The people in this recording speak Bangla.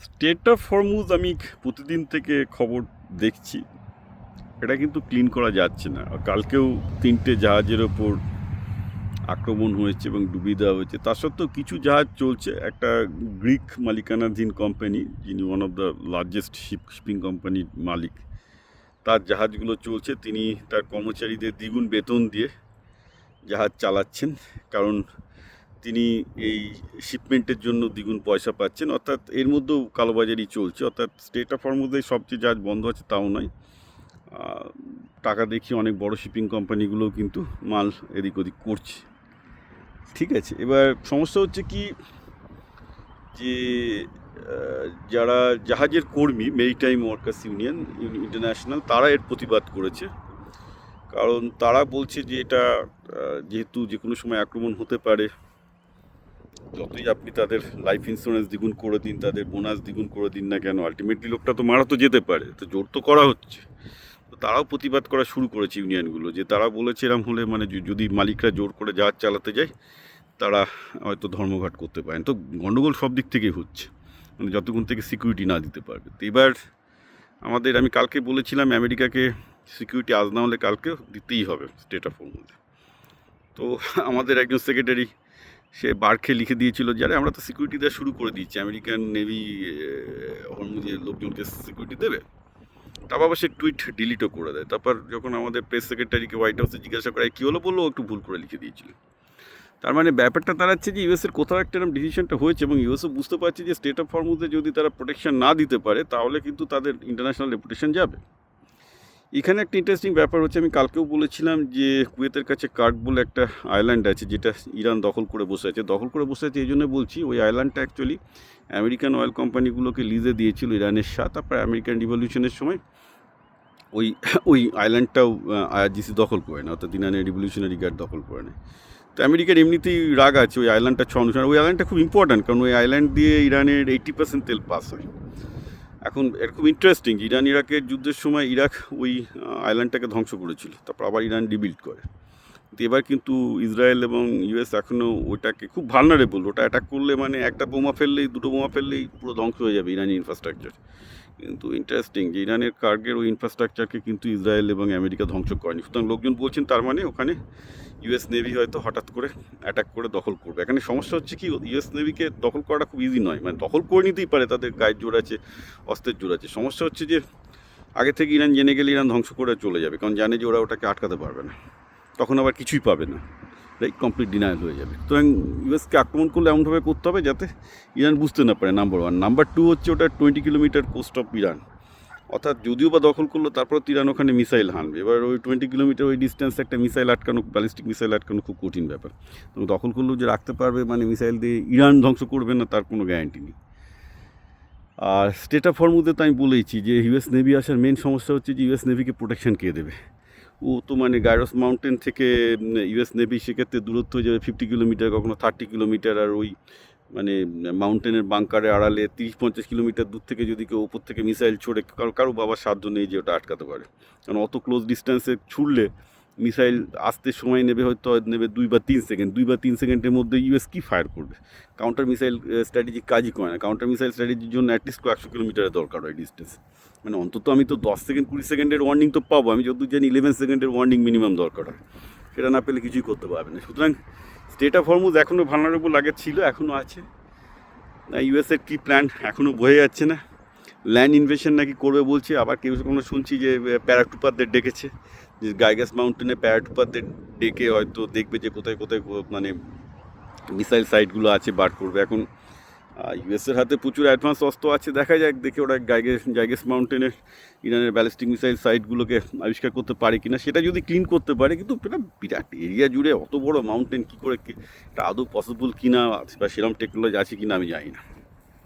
স্টেট অফ হরমুজ আমি প্রতিদিন থেকে খবর দেখছি। এটা কিন্তু ক্লিন করা যাচ্ছে না। কালকেও 3টে জাহাজের ওপর আক্রমণ হয়েছে এবং ডুবিয়ে দেওয়া হয়েছে। তা সত্ত্বেও কিছু জাহাজ চলছে। একটা গ্রিক মালিকানাধীন কোম্পানি, যিনি one of the largest shipping কোম্পানির মালিক, তার জাহাজগুলো চলছে। তিনি তার কর্মচারীদের দ্বিগুণ বেতন দিয়ে জাহাজ চালাচ্ছেন, কারণ তিনি এই শিপমেন্টের জন্য দ্বিগুণ পয়সা পাচ্ছেন। অর্থাৎ এর মধ্যেও কালোবাজারি চলছে। অর্থাৎ স্টেট অফ হরমুজে সবচেয়ে জাহাজ বন্ধ আছে তাও নয়, টাকা দেখিয়ে অনেক বড় শিপিং কোম্পানিগুলোও কিন্তু মাল এদিক ওদিক করছে। ঠিক আছে, এবার সমস্যা হচ্ছে কি, যে যারা জাহাজের কর্মী, মেরিটাইম ওয়ার্কার্স ইউনিয়ন ইন্টারন্যাশনাল, তারা এর প্রতিবাদ করেছে। কারণ তারা বলছে যে এটা যেহেতু যে কোনো সময় আক্রমণ হতে পারে, যতই আপনি তাদের লাইফ ইন্স্যুরেন্স দ্বিগুণ করে দিন, তাদের বোনাস দ্বিগুণ করে দিন না কেন, আলটিমেটলি লোকটা তো মারা তো যেতে পারে। তো জোর তো করা হচ্ছে। তো তারাও প্রতিবাদ করা শুরু করেছে ইউনিয়নগুলো, যে তারা বলেছে এরম হলে মানে যদি মালিকরা জোর করে জাহাজ চালাতে যায়, তারা হয়তো ধর্মঘট করতে পারেন। তো গণ্ডগোল সব দিক থেকেই হচ্ছে, মানে যতক্ষণ থেকে সিকিউরিটি না দিতে পারবে। তো এবার আমি কালকে বলেছিলাম আমেরিকাকে সিকিউরিটি আজ না হলে কালকে দিতেই হবে স্টেট অফ হরমুজে। তো আমাদের একজন সেক্রেটারি, সে বার্খে লিখে দিয়েছিল যে আরে আমরা তো সিকিউরিটি দেওয়া শুরু করে দিচ্ছি, আমেরিকান নেভি হরমুজের লোকজনকে সিকিউরিটি দেবে। তারপর আবার সে টুইট ডিলিটও করে দেয়। তারপর যখন আমাদের প্রেস সেক্রেটারিকে হোয়াইট হাউসে জিজ্ঞাসা করা কী হলো, বললো একটু ভুল করে লিখে দিয়েছিল। তার মানে ব্যাপারটা দাঁড়াচ্ছে যে ইউএসের কোথাও একটা এরকম ডিসিশনটা হয়েছে, এবং ইউএসও বুঝতে পারছে যে স্টেট অফ হরমুজে যদি তারা প্রোটেকশন না দিতে পারে, তাহলে কিন্তু তাদের ইন্টারন্যাশনাল রেপুটেশন যাবে। এখানে একটা ইন্টারেস্টিং ব্যাপার হচ্ছে, আমি কালকেও বলেছিলাম যে কুয়েতের কাছে কার্ক বলে একটা আইল্যান্ড আছে, যেটা ইরান দখল করে বসে আছে। এই জন্য বলছি, ওই আইল্যান্ডটা অ্যাকচুয়ালি আমেরিকান অয়েল কোম্পানিগুলোকে লিজে দিয়েছিল ইরানের সাথে। তারপরে আমেরিকান রিভলিউশনের সময় ওই ওই আইল্যান্ডটাও আইআরজিসি দখল করে না, অর্থাৎ ইরানের রিভলিউশনারি গার্ড দখল করে নেয়। তো আমেরিকার এমনিতেই রাগ আছে ওই আইল্যান্ডটা অনুসারে। ওই আইল্যান্ডটা খুব ইম্পর্ট্যান্ট, কারণ ওই আইল্যান্ড দিয়ে ইরানের 80% তেল পাস হয়। এখন এটা খুব ইন্টারেস্টিং, ইরান ইরাকের যুদ্ধের সময় ইরাক ওই আইল্যান্ডটাকে ধ্বংস করেছিল, তারপর আবার ইরান রিবিল্ড করে। তো এবার কিন্তু ইসরায়েল এবং ইউএস এখনও ওটাকে খুব ভালনারেবল, ওটা অ্যাটাক করলে মানে একটা বোমা ফেললেই, দুটো বোমা ফেললেই পুরো ধ্বংস হয়ে যাবে ইরানি ইনফ্রাস্ট্রাকচার। কিন্তু ইন্টারেস্টিং যে ইরানের কার্গের ওই ইনফ্রাস্ট্রাকচারকে কিন্তু ইসরায়েল এবং আমেরিকা ধ্বংস করেনি। সুতরাং লোকজন বলছেন তার মানে ওখানে ইউএস নেভি হয়তো হঠাৎ করে অ্যাটাক করে দখল করবে। এখানে সমস্যা হচ্ছে কি, ইউএস নেভিকে দখল করাটা খুব ইজি নয়, মানে দখল করে নিতেই পারে, তাদের গায়ের জোর আছে, অস্ত্রের জোর আছে। সমস্যা হচ্ছে যে আগে থেকে ইরান জেনে গেলে ইরান ধ্বংস করে চলে যাবে, কারণ জানে যে ওরা ওটাকে আটকাতে পারবে না, তখন আবার কিছুই পাবে না, রাইট, কমপ্লিট ডিনায়াল হয়ে যাবে। সুতরাং ইউএসকে আক্রমণ করলে এমনভাবে করতে হবে যাতে ইরান বুঝতে না পারে, নাম্বার ওয়ান। নাম্বার টু হচ্ছে ওটা 20 কিলোমিটার কোস্ট অফ ইরান, অর্থাৎ যদিও বা দখল করলো, তারপর ইরান ওখানে মিসাইল হানবে। এবার ওই 20 কিলোমিটার ওই ডিস্টেন্সে একটা মিসাইল আটকানো, ব্যালিস্টিক মিসাইল আটকানো খুব কঠিন ব্যাপার। এবং দখল করলেও যে রাখতে পারবে, মানে মিসাইল দিয়ে ইরান ধ্বংস করবে না, তার কোনো গ্যারান্টি নেই। আর স্টেট অফ হরমুজে তো আমি বলেইছি যে ইউএস নেভি আসার মেন সমস্যা হচ্ছে যে ইউএস নেভিকে প্রোটেকশন কে দেবে। ও তো মানে গাইরস মাউন্টেন থেকে ইউএস নেভি সেক্ষেত্রে দূরত্ব হয়ে যাবে 50 কিলোমিটার, কখনো 30 কিলোমিটার। আর ওই মানে মাউন্টেনের বাংকারে আড়ালে 30-50 কিলোমিটার দূর থেকে যদি কেউ ওপর থেকে মিসাইল ছোড়ে, কারো বাবার সাধ্য নেই যে ওটা আটকাতে পারে। কারণ অত ক্লোজ ডিস্টেন্সে ছুড়লে মিসাইল আসতে সময় নেবে, হয়তো নেবে 2 বা 3 সেকেন্ড। 2 বা 3 সেকেন্ডের মধ্যে ইউএস কী ফায়ার করবে? কাউন্টার মিসাইল স্ট্র্যাটেজি কাজই করে না। কাউন্টার মিসাইল স্ট্র্যাটেজির জন্য অ্যাটলিস্ট 100 কিলোমিটারের দরকার হয় ডিস্টেন্স। মানে অন্তত আমি তো 10 সেকেন্ড 20 সেকেন্ডের ওয়ার্নিং তো পাবো, আমি যতদূর জানি 11 সেকেন্ডের ওয়ার্নিং মিনিমাম দরকার হয়। সেটা না পেলে কিছুই করতে পারবে না। সুতরাং স্টেট অফ হরমুজ এখনও ভালনারেবল আগে ছিল, এখনও আছে। না ইউএসের কী প্ল্যান এখনও বোঝা যাচ্ছে না। ল্যান্ড ইনভেশন নাকি করবে বলছে, আবার কেউ কোনো শুনছি যে প্যারাটুপারদের ডেকেছে, যে গাইগাস মাউন্টেনে প্যারাটুপারদের ডেকে হয়তো দেখবে যে কোথায় কোথায় মানে মিসাইল সাইটগুলো আছে, বার করবে। এখন ইউএসের হাতে প্রচুর অ্যাডভান্স অস্ত্র আছে, দেখা যাক দেখে ওরা গাইগাস মাউন্টেনের ইরানের ব্যালিস্টিক মিসাইল সাইটগুলোকে আবিষ্কার করতে পারে কিনা। সেটা যদি ক্লিন করতে পারে, কিন্তু এটা বিরাট এরিয়া জুড়ে অত বড় মাউন্টেন কী করে, এটা আদৌ পসিবল কিনা বা সেরকম টেকনোলজি আছে কিনা আমি জানি না।